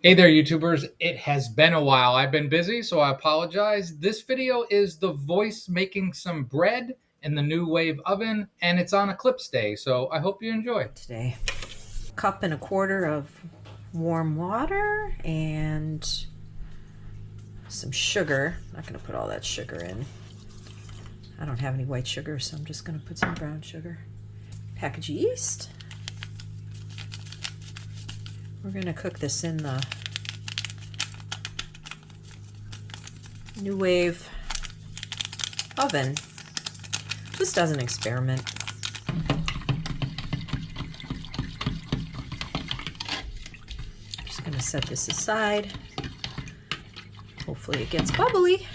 Hey there, YouTubers. It has been a while. I've been busy, so I apologize. This video is the voice making some bread in the NuWave Oven, and it's on Eclipse Day, so I hope you enjoy. Today, cup and a quarter of warm water and some sugar. I'm not going to put all that sugar in. I don't have any white sugar, so I'm just going to put some brown sugar. Package of yeast. We're going to cook this in the NuWave oven, just as an experiment. Just going to set this aside. Hopefully it gets bubbly.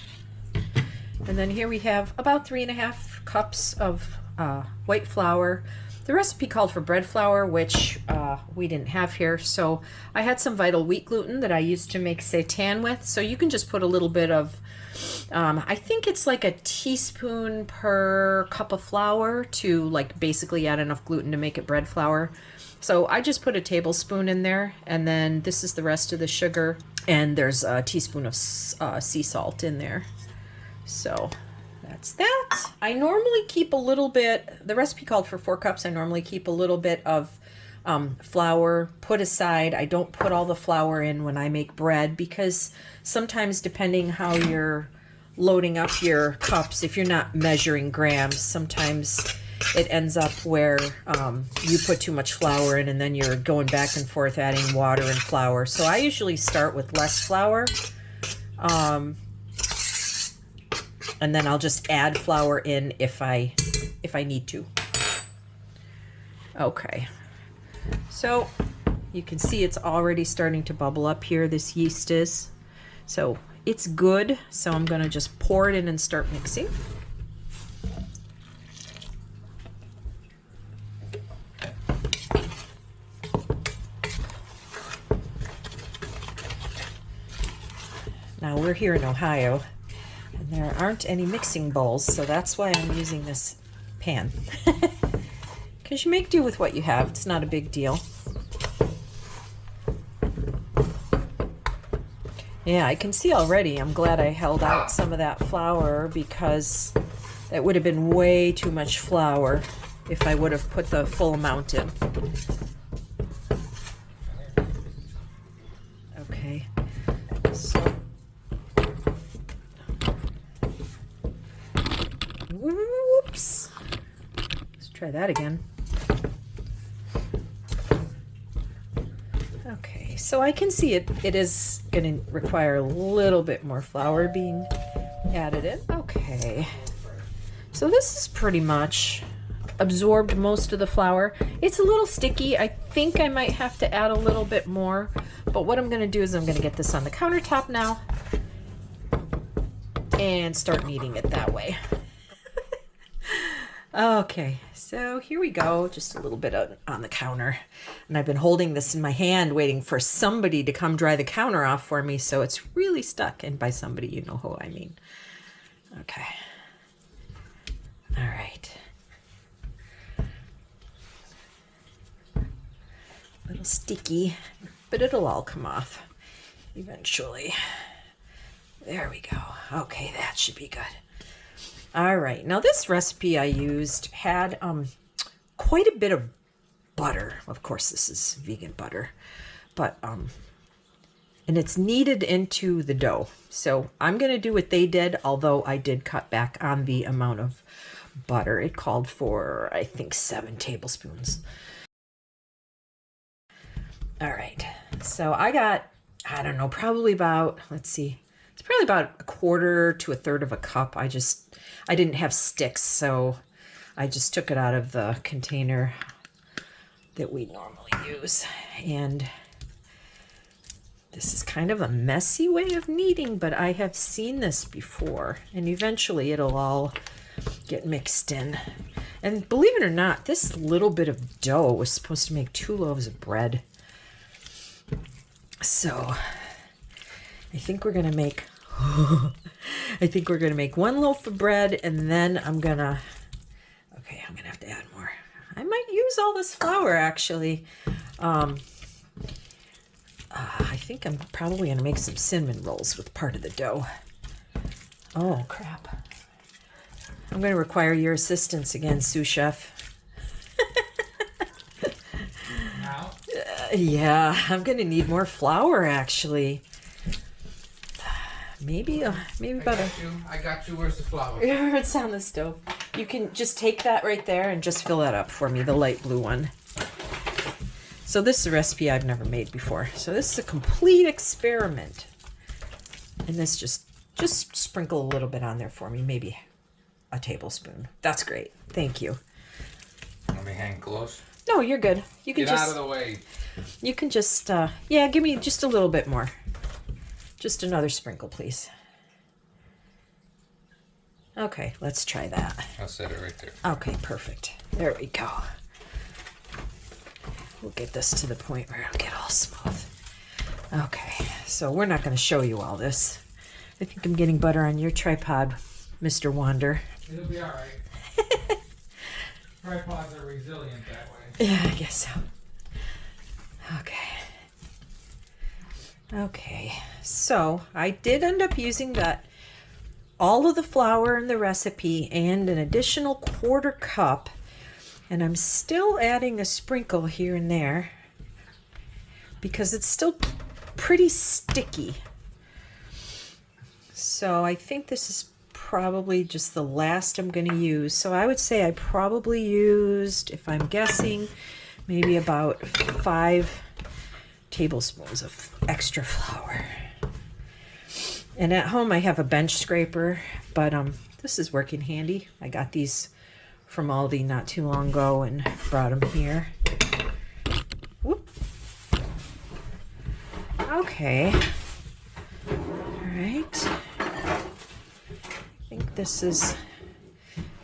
And then here we have about 3.5 cups of white flour. The recipe called for bread flour, which we didn't have here. So I had some Vital wheat gluten that I used to make seitan with. So you can just put a little bit of, I think it's like a teaspoon per cup of flour to like basically add enough gluten to make it bread flour. So I just put a tablespoon in there, and then this is the rest of the sugar, and there's a teaspoon of sea salt in there. So that's that. I normally keep a little bit, the recipe called for 4 cups. I normally keep a little bit of flour put aside. I don't put all the flour in when I make bread, because sometimes depending how you're loading up your cups, if you're not measuring grams, sometimes it ends up where you put too much flour in and then you're going back and forth adding water and flour. So I usually start with less flour. And then I'll just add flour in if I need to. Okay, so you can see it's already starting to bubble up here, this yeast is. So it's good, so I'm gonna just pour it in and start mixing. Now we're here in Ohio, and there aren't any mixing bowls, so that's why I'm using this pan. Because you make do with what you have. It's not a big deal. Yeah, I can see already. I'm glad I held out some of that flour, because that would have been way too much flour if I would have put the full amount in. Okay, so whoops. Let's try that again. Okay, so I can see it is going to require a little bit more flour being added in. Okay, so this is pretty much absorbed most of the flour. It's a little sticky. I think I might have to add a little bit more, but what I'm going to do is I'm going to get this on the countertop now and start kneading it that way. Okay, so here we go, just a little bit on the counter. And I've been holding this in my hand waiting for somebody to come dry the counter off for me, so it's really stuck. And by somebody, you know who I mean. Okay. All right. A little sticky, but it'll all come off eventually. There we go. Okay, that should be good. All right, now this recipe I used had quite a bit of butter. Of course, this is vegan butter, but and it's kneaded into the dough. So I'm gonna do what they did, although I did cut back on the amount of butter. It called for, I think, 7 tablespoons. All right, so I got, I don't know, probably about, let's see, it's probably about 1/4 to 1/3 of a cup. I didn't have sticks, so I just took it out of the container that we normally use. And this is kind of a messy way of kneading, but I have seen this before, and eventually it'll all get mixed in. And believe it or not, this little bit of dough was supposed to make 2 loaves of bread. So I think we're gonna make I think we're gonna make 1 loaf of bread, and then I'm gonna have to add more. I might use all this flour actually. I think I'm probably going to make some cinnamon rolls with part of the dough. Oh, crap. I'm going to require your assistance again, sous chef. Now? Yeah, I'm going to need more flour, actually. Maybe about I got you. Where's the flour? It's on the stove. You can just take that right there and just fill that up for me, the light blue one. So this is a recipe I've never made before. So this is a complete experiment. And this just sprinkle a little bit on there for me, maybe a tablespoon. That's great. Thank you. Let me hang close. No, you're good. You can Get out of the way. You can just yeah, give me just a little bit more. Just another sprinkle, please. Okay, let's try that. I'll set it right there. Okay, perfect. There we go. We'll get this to the point where it'll get all smooth. Okay, so we're not going to show you all this. I think I'm getting butter on your tripod, Mr. Wander. It'll be all right. Tripods are resilient that way. Yeah, I guess so. Okay. Okay, so I did end up using all of the flour in the recipe and an additional 1/4 cup, and I'm still adding a sprinkle here and there because it's still pretty sticky. So I think this is probably just the last I'm going to use. So I would say I probably used, if I'm guessing, maybe about 5 tablespoons of extra flour. And at home I have a bench scraper, but this is working handy. I got these from Aldi not too long ago and brought them here. Whoop. Okay. All right. I think this is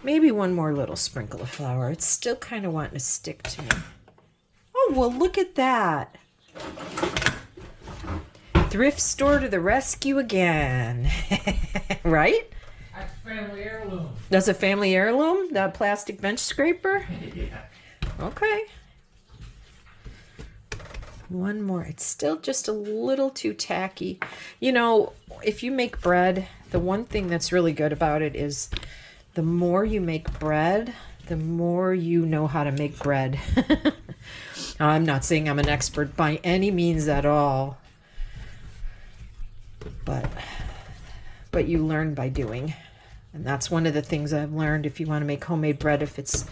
maybe one more little sprinkle of flour. It's still kind of wanting to stick to me. Oh, well, look at that. Thrift store to the rescue again. Right? That's family heirloom. That's a family heirloom? That plastic bench scraper? Yeah. Okay. One more. It's still just a little too tacky. You know, if you make bread, the one thing that's really good about it is the more you make bread, the more you know how to make bread. I'm not saying I'm an expert by any means at all, but you learn by doing. And that's one of the things I've learned if you want to make homemade bread. If it's,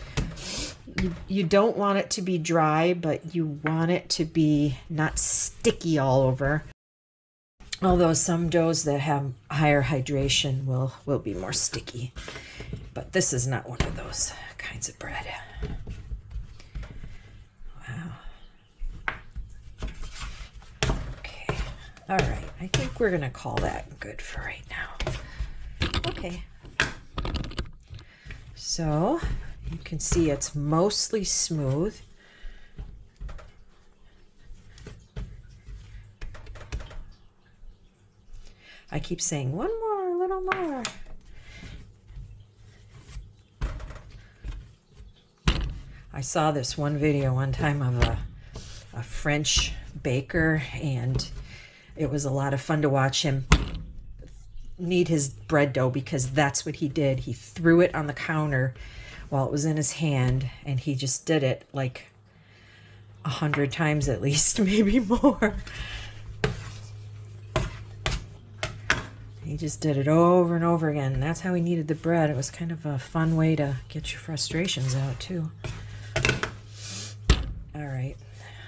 you don't want it to be dry, but you want it to be not sticky all over. Although some doughs that have higher hydration will be more sticky. But this is not one of those kinds of bread. Wow. Okay. All right. I think we're going to call that good for right now. Okay. So you can see it's mostly smooth. I keep saying one more, a little more. I saw this one video one time of a French baker, and it was a lot of fun to watch him knead his bread dough, because that's what he did. He threw it on the counter while it was in his hand, and he just did it like 100 times at least, maybe more. He just did it over and over again. And that's how he kneaded the bread. It was kind of a fun way to get your frustrations out too. All right,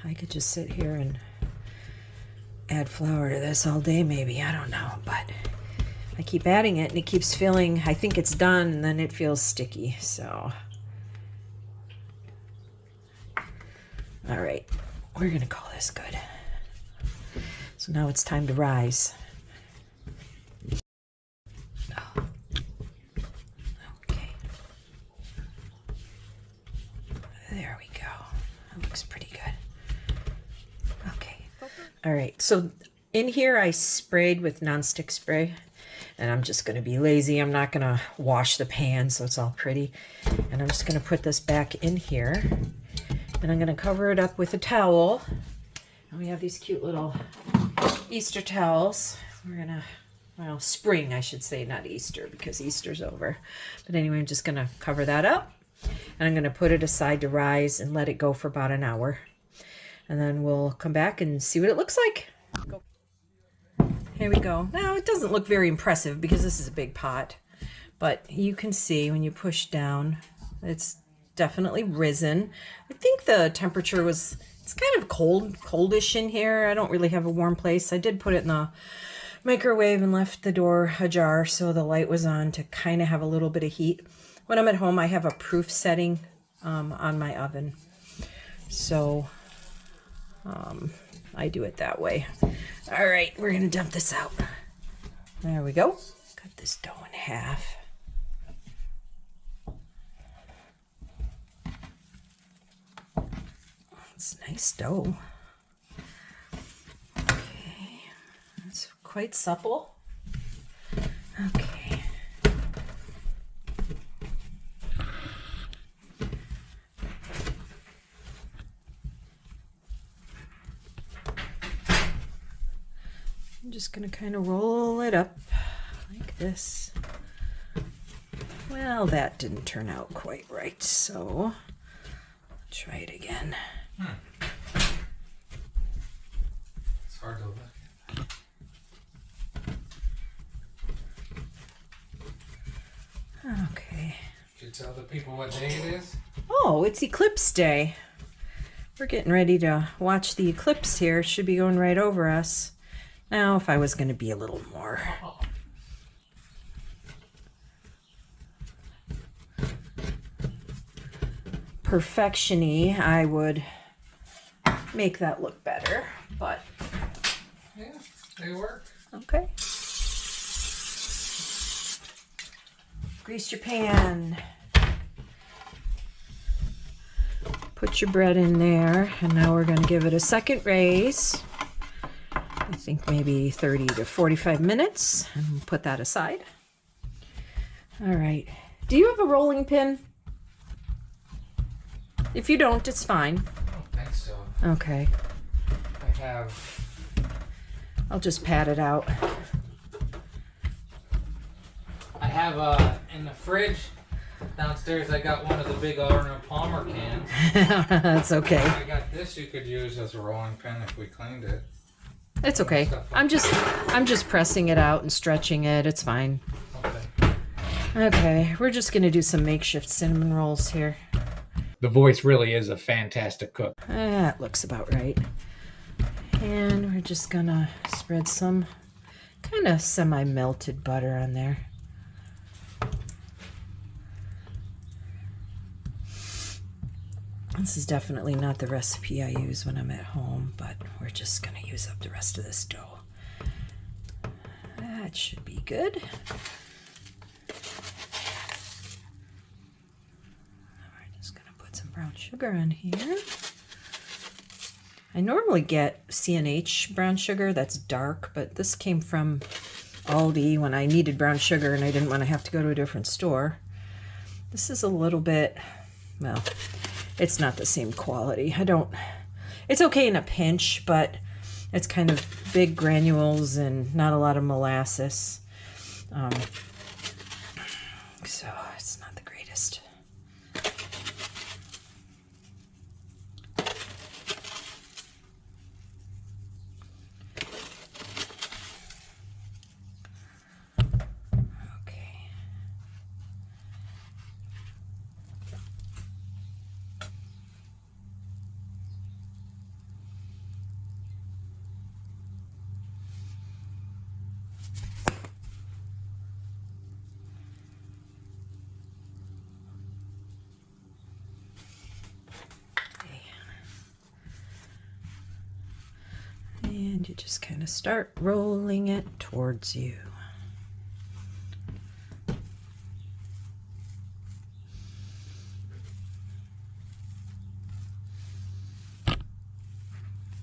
I could just sit here and add flour to this all day maybe, I don't know, but I keep adding it and it keeps feeling, I think it's done, and then it feels sticky, so. All right, we're gonna call this good. So now it's time to rise. Oh. Okay. There we go. That looks pretty good. Okay. All right, so in here I sprayed with nonstick spray. And I'm just going to be lazy. I'm not going to wash the pan so it's all pretty. And I'm just going to put this back in here. And I'm going to cover it up with a towel. And we have these cute little Easter towels. We're gonna, well, spring, I should say, not Easter, because Easter's over. But anyway, I'm just gonna cover that up, and I'm gonna put it aside to rise and let it go for about an hour. And then we'll come back and see what it looks like. Here we go. Now, it doesn't look very impressive because this is a big pot, but you can see when you push down, it's definitely risen. I think the temperature was, it's kind of coldish in here. I don't really have a warm place. I did put it in the microwave and left the door ajar so the light was on to kind of have a little bit of heat. When I'm at home, I have a proof setting on my oven. So I do it that way. All right, we're gonna dump this out. There we go. Cut this dough in half. It's nice dough. Okay, it's quite supple. Okay. I'm just gonna kind of roll it up like this. Well, that didn't turn out quite right, so try it again. It's hard to look at. Okay. Did you tell the people what day it is? Oh, it's Eclipse Day. We're getting ready to watch the eclipse here. It should be going right over us. Now, if I was going to be a little more perfection-y, I would make that look better, but yeah, they work. Okay. Grease your pan. Put your bread in there, and now we're going to give it a second raise. I think maybe 30 to 45 minutes, and we'll put that aside. All right. Do you have a rolling pin? If you don't, it's fine. I don't think so. Okay. I have. I'll just pat it out. I have in the fridge downstairs. I got one of the big Arnold Palmer cans. That's okay. I got this you could use as a rolling pin if we cleaned it. It's okay. I'm just pressing it out and stretching it. It's fine. Okay. Okay, we're just gonna do some makeshift cinnamon rolls here. The voice really is a fantastic cook. That looks about right. And we're just gonna spread some kind of semi-melted butter on there. This is definitely not the recipe I use when I'm at home, but we're just gonna use up the rest of this dough. That should be good. We're just gonna put some brown sugar on here. I normally get C&H brown sugar that's dark, but this came from Aldi when I needed brown sugar and I didn't want to have to go to a different store. This is a little bit, well, it's not the same quality. It's okay in a pinch, but it's kind of big granules and not a lot of molasses. So it's not the greatest. And you just kind of start rolling it towards you.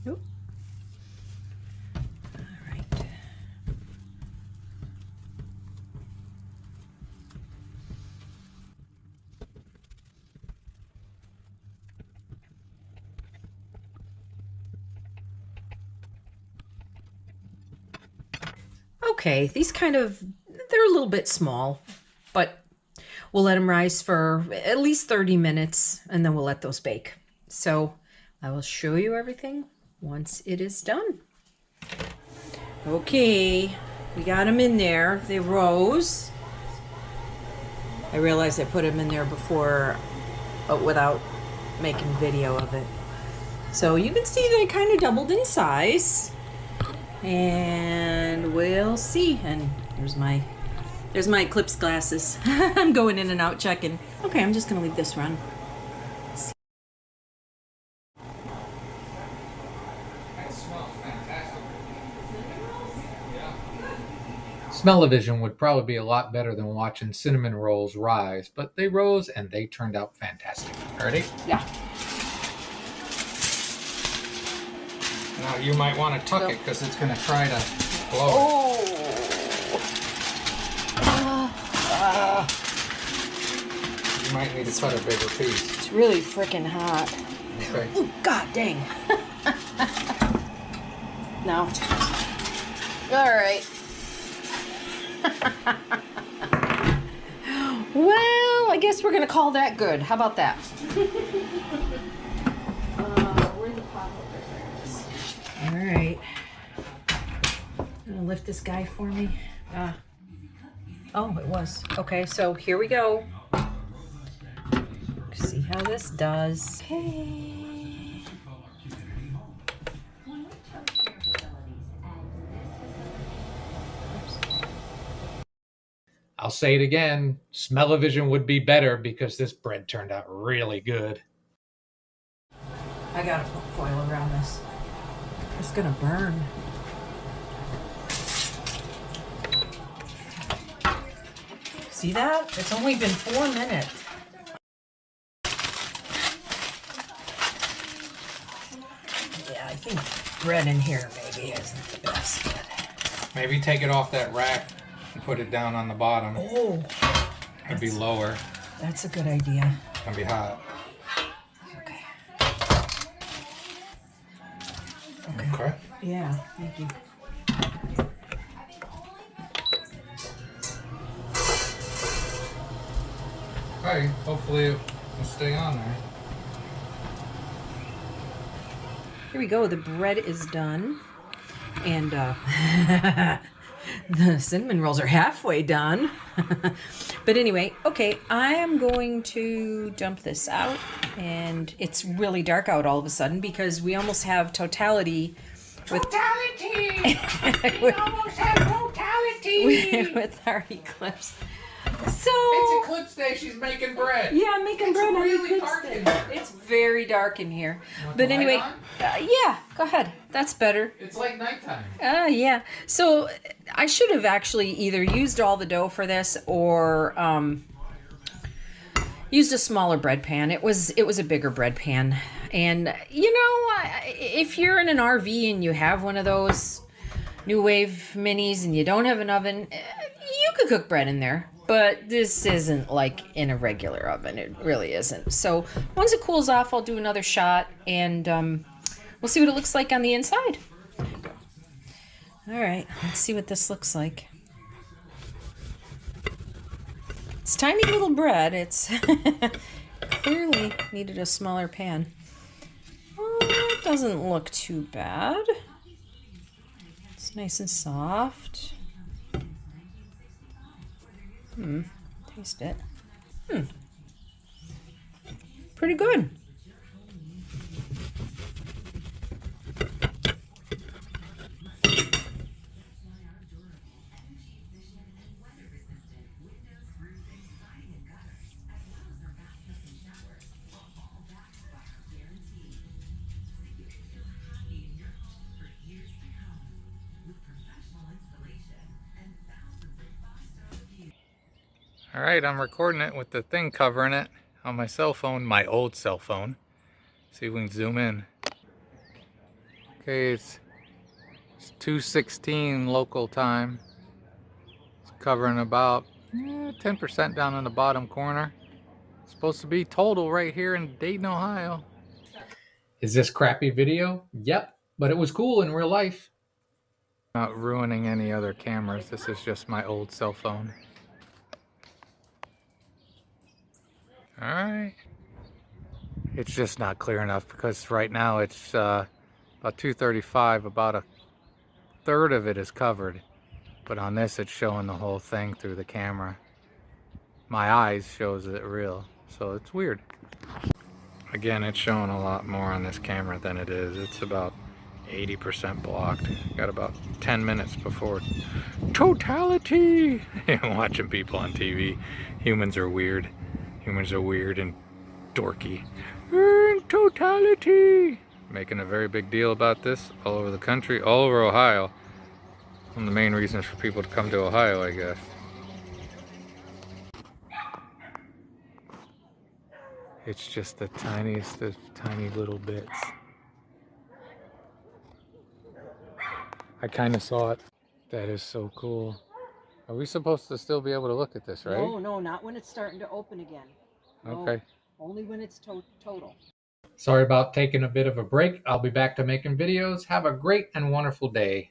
Oop. All right. Okay, these they're a little bit small, but we'll let them rise for at least 30 minutes and then we'll let those bake. So I will show you everything once it is done. Okay, we got them in there. They rose. I realized I put them in there before without making video of it. So you can see they kind of doubled in size. And we'll see. And there's my Eclipse glasses. I'm going in and out checking. Okay, I'm just gonna leave this run. That smells fantastic. Yeah. Smell-o-vision would probably be a lot better than watching cinnamon rolls rise, but they rose and they turned out fantastic. Ready? Yeah. Now you might want to tuck it because it's going to try to blow Oh. it. You might need to cut a bigger piece. It's really freaking hot. Okay. Oh, God dang. No. All right. Well, I guess we're going to call that good. How about that? Where's the pot holder? There it is. All right. Gonna lift this guy for me. Oh, it was. Okay, so here we go. See how this does. Okay. I'll say it again. Smell-o-vision would be better because this bread turned out really good. I gotta put foil around this. It's gonna burn. See that? It's only been 4 minutes. Yeah, I think bread in here maybe isn't the best. But... Maybe take it off that rack and put it down on the bottom. Oh, It'd be lower. that's a good idea. It's gonna be hot. Okay. Okay. Yeah, thank you. Okay, hopefully it will stay on there. Here we go. The bread is done. And the cinnamon rolls are halfway done. But anyway, okay, I am going to dump this out. And it's really dark out all of a sudden because we almost have totality. Totality! We almost have totality! with our Eclipse. So It's Eclipse Day, she's making bread. yeah, I'm making bread on really Eclipse dark Day. in here. It's very dark in here. Want But the light anyway, on? yeah, go ahead. That's better. It's like nighttime. Yeah. So I should have actually either used all the dough for this or used a smaller bread pan. It was a bigger bread pan. And you know, if you're in an RV and you have one of those NuWave minis and you don't have an oven, you could cook bread in there. But this isn't like in a regular oven. It really isn't. So once it cools off, I'll do another shot and we'll see what it looks like on the inside. All right, let's see what this looks like. It's tiny little bread. It's clearly needed a smaller pan. Oh, it doesn't look too bad. It's nice and soft. Taste it. Pretty good. All right, I'm recording it with the thing covering it on my cell phone, my old cell phone. See if we can zoom in. Okay, it's 2:16 local time. It's covering about 10% down in the bottom corner. It's supposed to be total right here in Dayton, Ohio. Is this crappy video? Yep, but it was cool in real life. Not ruining any other cameras. This is just my old cell phone. Alright. It's just not clear enough because right now it's about 2:35. About a third of it is covered. But on this it's showing the whole thing through the camera. My eyes shows it real. So it's weird. Again, it's showing a lot more on this camera than it is. It's about 80% blocked. Got about 10 minutes before totality. Watching people on TV. Humans are weird. Humans are weird and dorky. Totality. Making a very big deal about this all over the country, all over Ohio. One of the main reasons for people to come to Ohio, I guess. It's just the tiniest of tiny little bits. I kind of saw it. That is so cool. Are we supposed to still be able to look at this, right? No, not when it's starting to open again. No, okay. Only when it's total. Sorry about taking a bit of a break. I'll be back to making videos. Have a great and wonderful day.